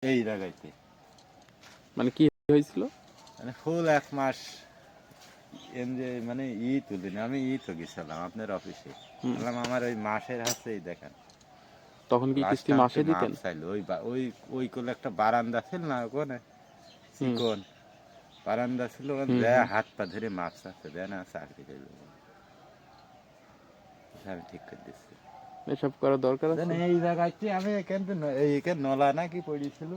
এই জায়গাতে মানে কি হয়েছিল? মানে ফুল 1 মাস এনজয় মানে তুলিনি আমি তো গেছিলাম আপনার অফিসে বললাম আমার ওই মাসের হাতেই দেখেন তখন কি লাস্ট কিস্তি টাইম মাসে মাপ দিতেন? চাইলো ওই ওই কোলে একটা বারান্দা ছিল না ওখানে চিকন বারান্দা ছিল দেয় হাত পা ধরে মাপ চাচ্ছে দেয় না চাকরি করল আমি ঠিক করে দিচ্ছি এসব করার দরকার আছে? এই জায়গাতে আমি কিন্তু এইখানে নলা নাকি পড়েছিল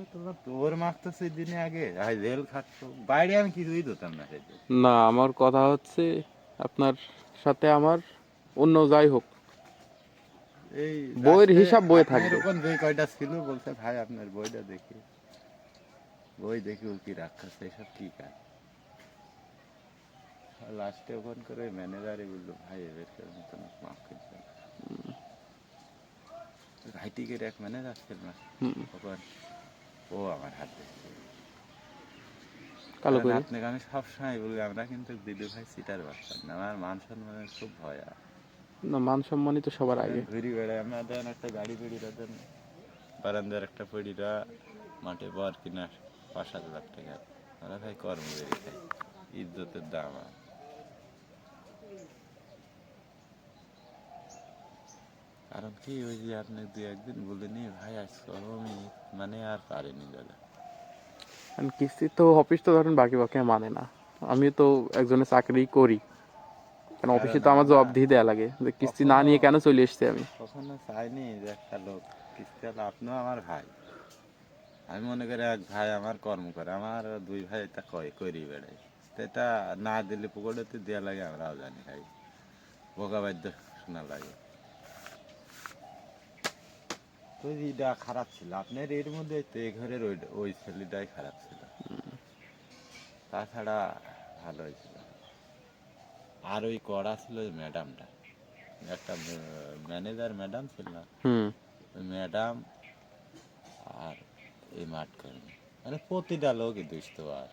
তোর মাপতেছে দিনে আগে রেল খাটতো বাইরে আমি কিছুই দিতাম না সেদিন না, আমার কথা হচ্ছে আপনার সাথে আমার অন্য যাই হোক, এই বইয়ের রাস্তায় হিসাব বইয়ে আপনার থাকবে। ওখান যে কয়টা ছিল বলছে ভাই আপনার বইটা দেখি বই দেখি ও কি রাখছে এসব কি কাজ লাস্টে ওখান করে ম্যানেজারই বললো ভাই এবার কেউ মতন মাফ করছে ভাইটিকে এক ম্যানেজার ছিল না ওখান ও আমার হাত দেখছে কালো কারণ করে আপনাকে আমি সবসময় বলি আমরা কিন্তু দিদি ভাই সিটার বাচ্চা না আমার মান সম্মানের খুব ভয় না, মান সম্মানই তো সবার আগে। ঘুরি বেড়ায় আমরা দেন একটা গাড়ি পেড়িরা দেন বারান্দার একটা পেড়িরা মাঠে বর কিনা 5-7 লাখ টাকা আমরা ভাই কর্ম বেরিয়ে খাই ইজ্জতের দাম আর কারণ কি ওই যে আপনি 2-1 দিন বলিনি ভাই আজ আমি মানে আর পারিনি দাদা কারণ কিস্তি তো অফিস তো ধরেন বাকি পক্ষে মানে না। আমি তো একজনের চাকরি করি, কারণ অফিসে কারণ তো আমার আমরা জবাবদিহি দেয়া লাগে যে কিস্তি না কখনো নিয়ে কেন চলে এসেছি আমি। কখনো চাইনি যে একটা লোক কিস্তি হলো আপনিও আমার ভাই আমি মনে করি এক ভাই আমার কর্ম করে আমার 2 ভাই এটা করি বেড়াই এটা না দিলে পুকুরেতে দেওয়া লাগে আমরাও জানি ভাই বোকা বাদ্য শোনা লাগে তো এটা খারাপ ছিল আপনার এর মধ্যে তো এই ঘরের ওই ছেলেটাই খারাপ ছিল তাছাড়া ভালো হয়েছিল আর ওই কড়া ছিল ওই ম্যাডামটা একটা ম্যানেজার ম্যাডাম ছিল না ওই ম্যাডাম আর এই মাঠ কর্মী মানে প্রতিটা লোকই দুষ্ট আর